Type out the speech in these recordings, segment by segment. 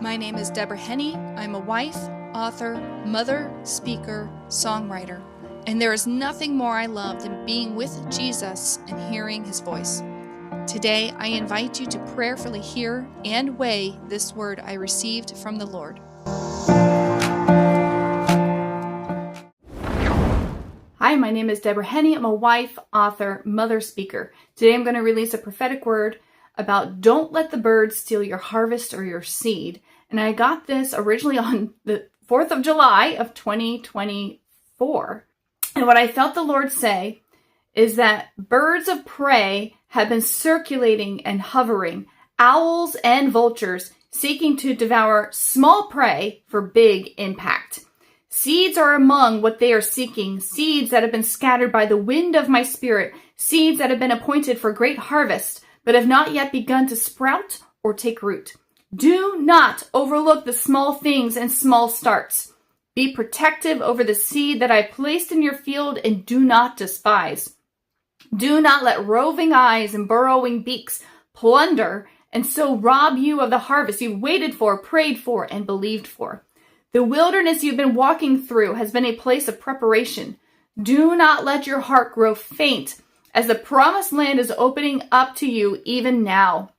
My name is Deborah Henney. I'm a wife, author, mother, speaker, songwriter, and there is nothing more I love than being with Jesus and hearing his voice. Today, I invite you to prayerfully hear and weigh this word I received from the Lord. Hi, my name is Deborah Henney. I'm a wife, author, mother, speaker. Today I'm going to release a prophetic word about don't let the birds steal your harvest or your seed. And I got this originally on the 4th of July of 2024. And what I felt the Lord say is that birds of prey have been circulating and hovering, owls and vultures seeking to devour small prey for big impact. Seeds are among what they are seeking, seeds that have been scattered by the wind of my spirit, seeds that have been appointed for great harvest, but have not yet begun to sprout or take root. Do not overlook the small things and small starts. Be protective over the seed that I placed in your field and do not despise. Do not let roving eyes and burrowing beaks plunder and so rob you of the harvest you've waited for, prayed for, and believed for. The wilderness you've been walking through has been a place of preparation. Do not let your heart grow faint as the promised land is opening up to you even now.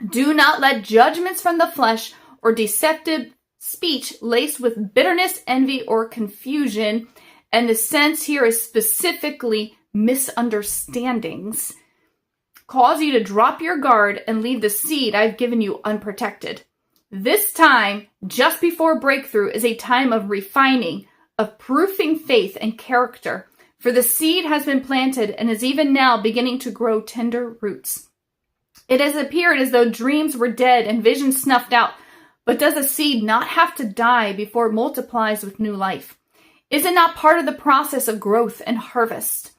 Do not let judgments from the flesh or deceptive speech laced with bitterness, envy, or confusion, and the sense here is specifically misunderstandings, cause you to drop your guard and leave the seed I've given you unprotected. This time, just before breakthrough, is a time of refining, of proofing faith and character, for the seed has been planted and is even now beginning to grow tender roots. It has appeared as though dreams were dead and visions snuffed out, but does a seed not have to die before it multiplies with new life? Is it not part of the process of growth and harvest?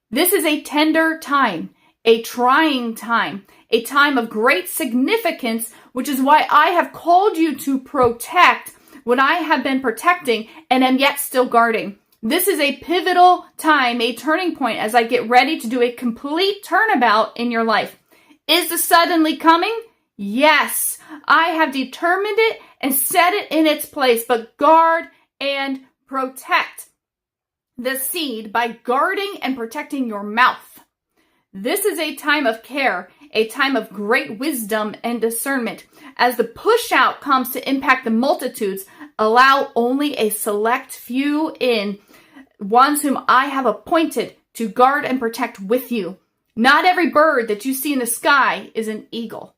This is a tender time, a trying time, a time of great significance, which is why I have called you to protect what I have been protecting and am yet still guarding. This is a pivotal time, a turning point as I get ready to do a complete turnabout in your life. Is the suddenly coming? Yes, I have determined it and set it in its place, but guard and protect the seed by guarding and protecting your mouth. This is a time of care, a time of great wisdom and discernment. As the push out comes to impact the multitudes, allow only a select few in, ones whom I have appointed to guard and protect with you. Not every bird that you see in the sky is an eagle.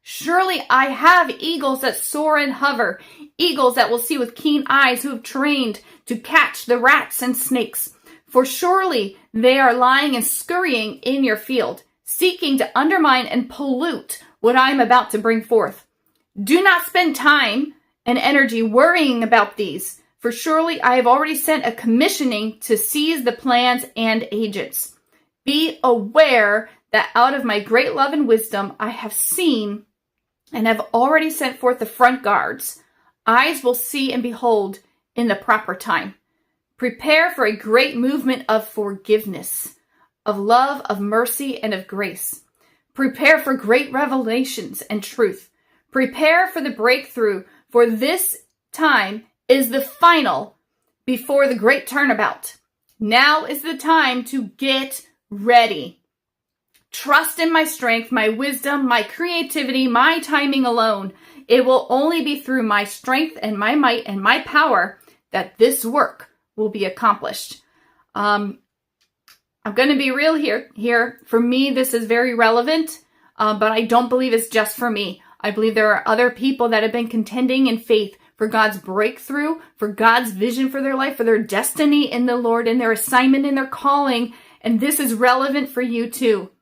Surely I have eagles that soar and hover, eagles that will see with keen eyes who have trained to catch the rats and snakes. For surely they are lying and scurrying in your field, seeking to undermine and pollute what I am about to bring forth. Do not spend time and energy worrying about these, for surely I have already sent a commissioning to seize the plans and agents. Be aware that out of my great love and wisdom I have seen and have already sent forth the front guards. Eyes will see and behold in the proper time. Prepare for a great movement of forgiveness, of love, of mercy, and of grace. Prepare for great revelations and truth. Prepare for the breakthrough, for this time is the final before the great turnabout. Now is the time to get ready. Trust in my strength, my wisdom, my creativity, my timing alone. It will only be through my strength and my might and my power that this work will be accomplished. I'm going to be real here. For me, this is very relevant, but I don't believe it's just for me. I believe there are other people that have been contending in faith for God's breakthrough, for God's vision for their life, for their destiny in the Lord, and their assignment and their calling. And this is relevant for you too.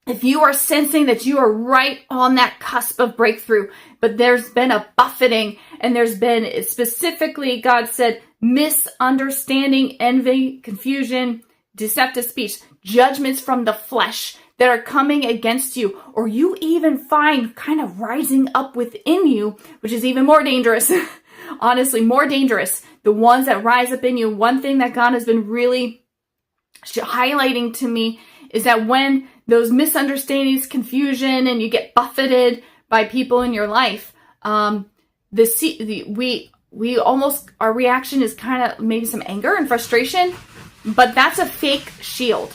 If you are sensing that you are right on that cusp of breakthrough, but there's been a buffeting and there's been specifically, God said, misunderstanding, envy, confusion, deceptive speech, judgments from the flesh that are coming against you, or you even find kind of rising up within you, which is even more dangerous, honestly, more dangerous. The ones that rise up in you. One thing that God has been really highlighting to me is that when those misunderstandings, confusion, and you get buffeted by people in your life, We almost, our reaction is kind of maybe some anger and frustration, but that's a fake shield.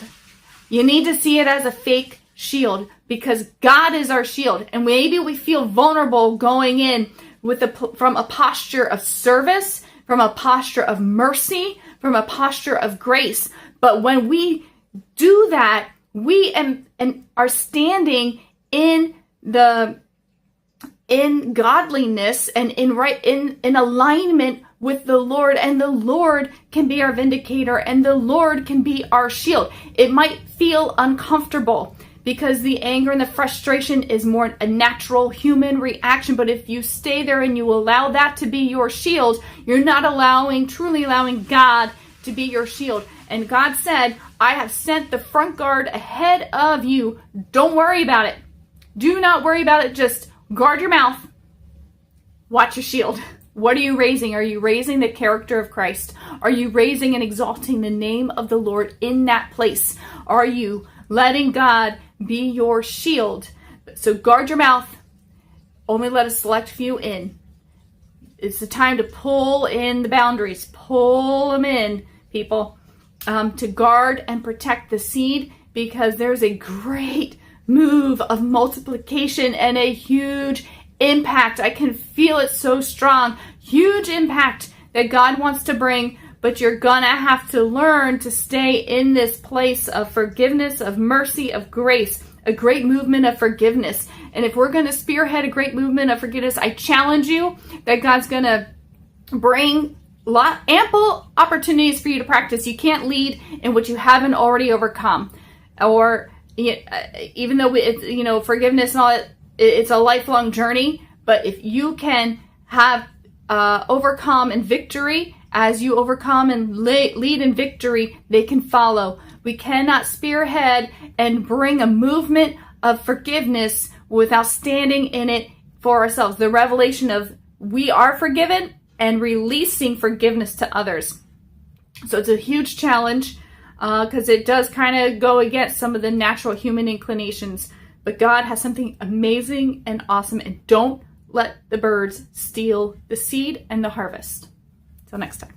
You need to see it as a fake shield because God is our shield. And maybe we feel vulnerable going in from a posture of service, from a posture of mercy, from a posture of grace. But when we do that, we are standing in godliness and in alignment with the Lord, and the Lord can be our vindicator and the Lord can be our shield. It might feel uncomfortable because the anger and the frustration is more a natural human reaction, but if you stay there and you allow that to be your shield, you're not truly allowing God to be your shield. And God said, I have sent the front guard ahead of you. Don't worry about it. Do not worry about it. Just guard your mouth. Watch your shield. What are you raising? Are you raising the character of Christ? Are you raising and exalting the name of the Lord in that place? Are you letting God be your shield? So guard your mouth. Only let a select few in. It's the time to pull in the boundaries. Pull them in, people. To guard and protect the seed, because there's a great move of multiplication and a huge impact. I can feel it so strong. Huge impact that God wants to bring, but you're gonna have to learn to stay in this place of forgiveness, of mercy, of grace, a great movement of forgiveness. And if we're gonna spearhead a great movement of forgiveness, I challenge you that God's gonna bring ample opportunities for you to practice. You can't lead in what you haven't already overcome. Or even though forgiveness and all that, it's a lifelong journey. But if you can have overcome in victory, as you overcome and lead in victory, they can follow. We cannot spearhead and bring a movement of forgiveness without standing in it for ourselves. The revelation of we are forgiven and releasing forgiveness to others. So it's a huge challenge because it does kind of go against some of the natural human inclinations. But God has something amazing and awesome, and don't let the birds steal the seed and the harvest. Till next time.